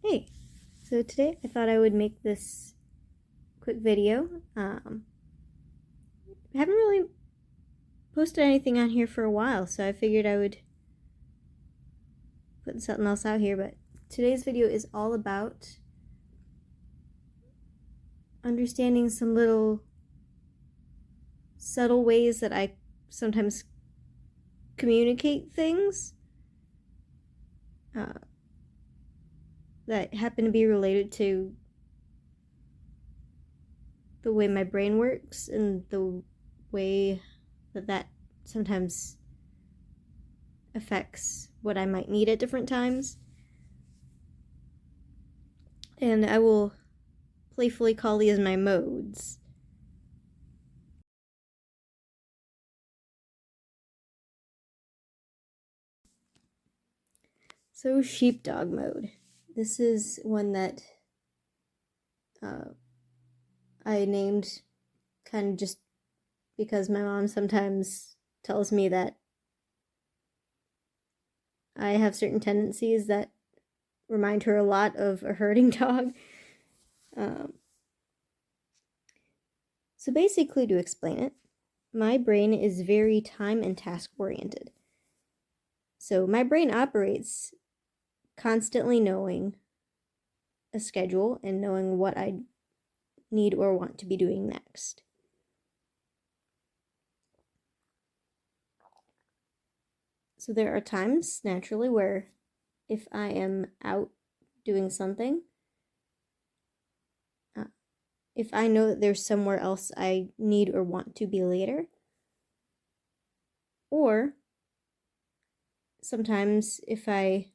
Hey, so today I thought I would make this quick video. I haven't really posted anything on here for a while, so I figured I would put something else out here, but today's video is all about understanding some little subtle ways that I sometimes communicate things that happen to be related to the way my brain works and the way that sometimes affects what I might need at different times. And I will playfully call these my modes. So, sheepdog mode. This is one that I named kind of just because my mom sometimes tells me that I have certain tendencies that remind her a lot of a herding dog. So basically, to explain it, my brain is very time and task oriented. So my brain operates constantly knowing a schedule and knowing what I need or want to be doing next. So there are times, naturally, where if I am out doing something, if I know that there's somewhere else I need or want to be later, or sometimes if I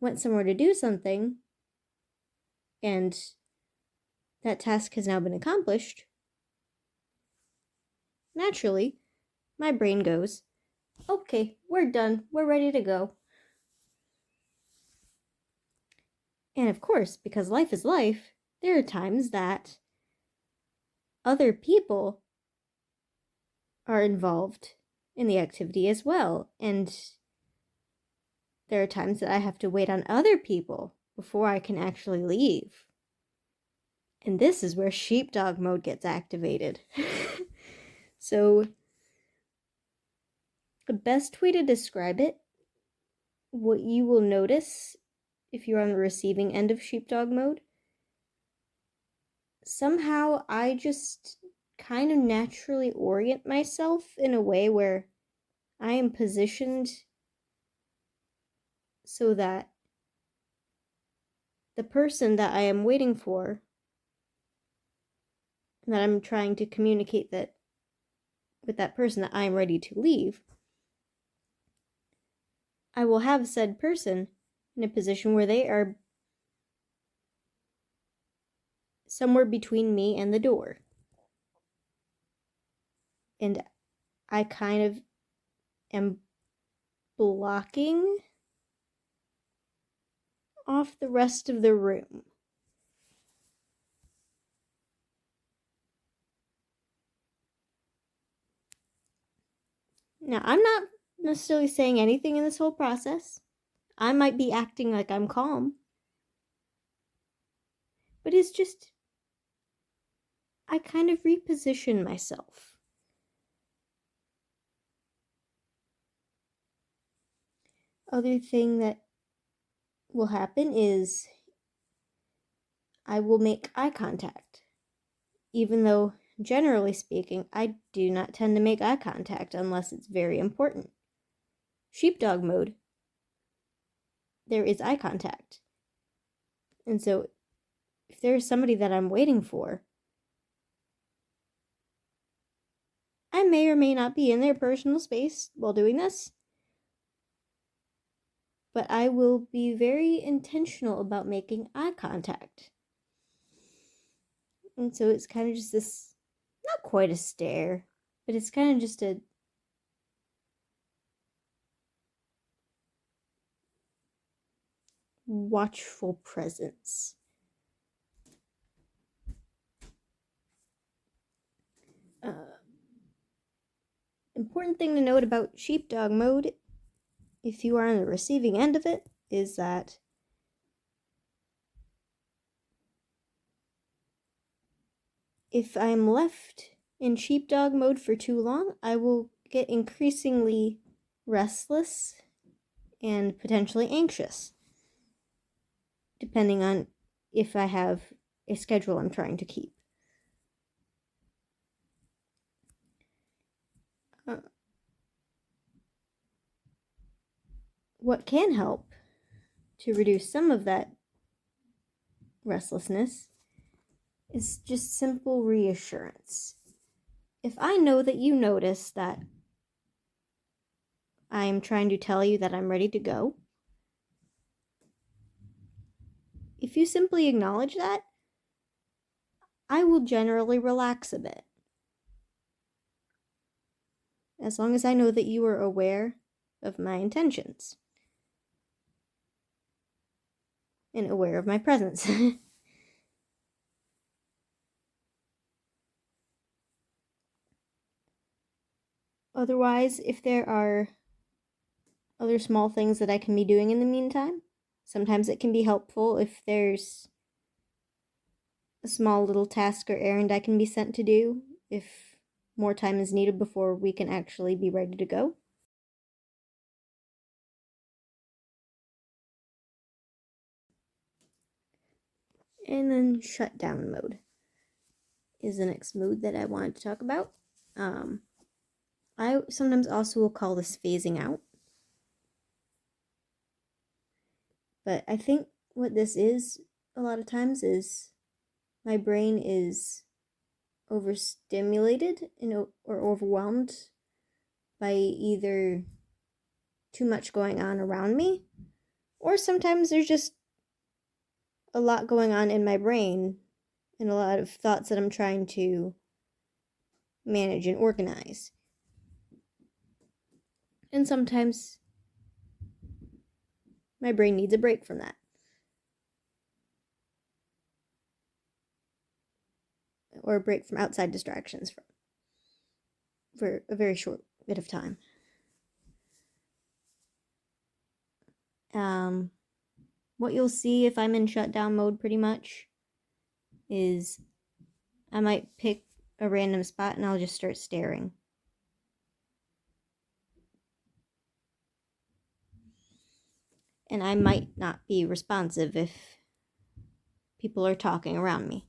went somewhere to do something and that task has now been accomplished, naturally, my brain goes, okay, we're done, we're ready to go. And of course, because life is life, there are times that other people are involved in the activity as well. And there are times that I have to wait on other people before I can actually leave. And this is where sheepdog mode gets activated. So, the best way to describe it, what you will notice if you're on the receiving end of sheepdog mode, somehow I just kind of naturally orient myself in a way where I am positioned so that the person that I am waiting for, that I'm trying to communicate that with that person that I am ready to leave, I will have said person in a position where they are somewhere between me and the door. And I kind of am blocking off the rest of the room. Now, I'm not necessarily saying anything in this whole process. I might be acting like I'm calm. But it's just, I kind of reposition myself. Other thing that will happen is I will make eye contact. Even though, generally speaking, I do not tend to make eye contact unless it's very important. Sheepdog mode, there is eye contact. And so, if there's somebody that I'm waiting for, I may or may not be in their personal space while doing this, but I will be very intentional about making eye contact. And so it's kind of just this, not quite a stare, but it's kind of just a watchful presence. Important thing to note about sheepdog mode, if you are on the receiving end of it, is that if I'm left in sheepdog mode for too long, I will get increasingly restless and potentially anxious, depending on if I have a schedule I'm trying to keep. What can help to reduce some of that restlessness is just simple reassurance. If I know that you notice that I'm trying to tell you that I'm ready to go, if you simply acknowledge that, I will generally relax a bit. As long as I know that you are aware of my intentions and aware of my presence. Otherwise, if there are other small things that I can be doing in the meantime, sometimes it can be helpful if there's a small little task or errand I can be sent to do if more time is needed before we can actually be ready to go. And then shutdown mode is the next mode that I wanted to talk about. I sometimes also will call this phasing out. But I think what this is a lot of times is my brain is overstimulated or overwhelmed by either too much going on around me, or sometimes there's just a lot going on in my brain and a lot of thoughts that I'm trying to manage and organize. And sometimes my brain needs a break from that. Or a break from outside distractions for a very short bit of time. What you'll see if I'm in shutdown mode pretty much is I might pick a random spot and I'll just start staring. And I might not be responsive if people are talking around me.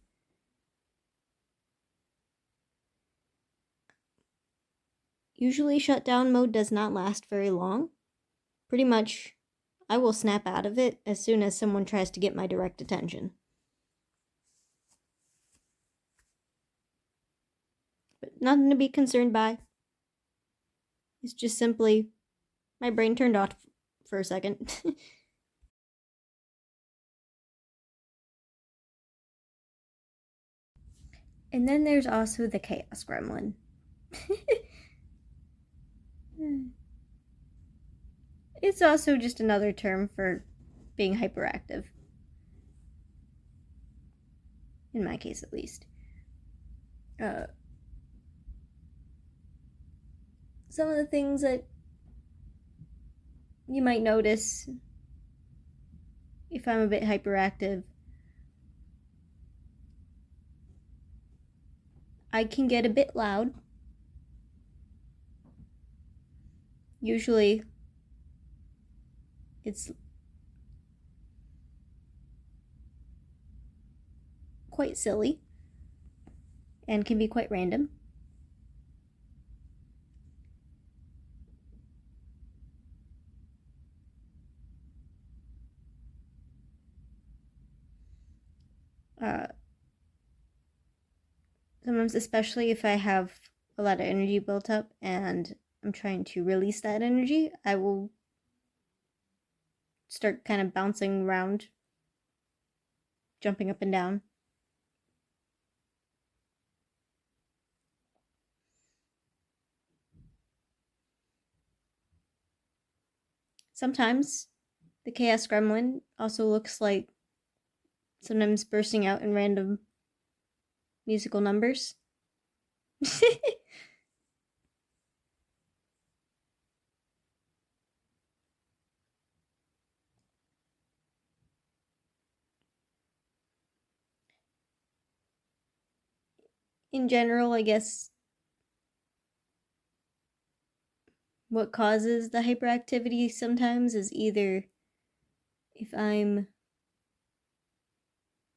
Usually shutdown mode does not last very long. Pretty much, I will snap out of it as soon as someone tries to get my direct attention. But nothing to be concerned by. It's just simply my brain turned off for a second. And then there's also the chaos gremlin. It's also just another term for being hyperactive. In my case, at least. Some of the things that you might notice if I'm a bit hyperactive, I can get a bit loud. Usually, it's quite silly and can be quite random. Sometimes, especially if I have a lot of energy built up and I'm trying to release that energy, I will start kind of bouncing around, jumping up and down. Sometimes the chaos gremlin also looks like sometimes bursting out in random musical numbers. in general, I guess, what causes the hyperactivity sometimes is either if I'm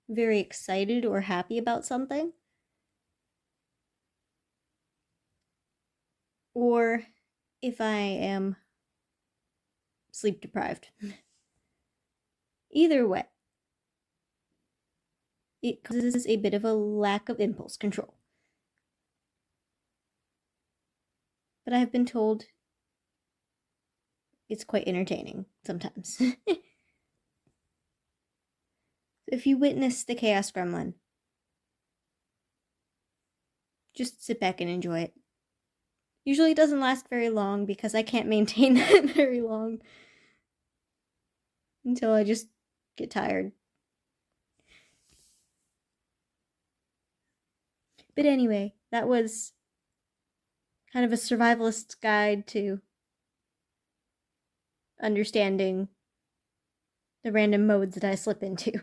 very excited or happy about something, or if I am sleep deprived. Either way, it causes a bit of a lack of impulse control. But I have been told it's quite entertaining sometimes. If you witness the Chaos Gremlin, just sit back and enjoy it. Usually it doesn't last very long because I can't maintain that very long until I just get tired. But anyway, that was kind of a survivalist's guide to understanding the random modes that I slip into.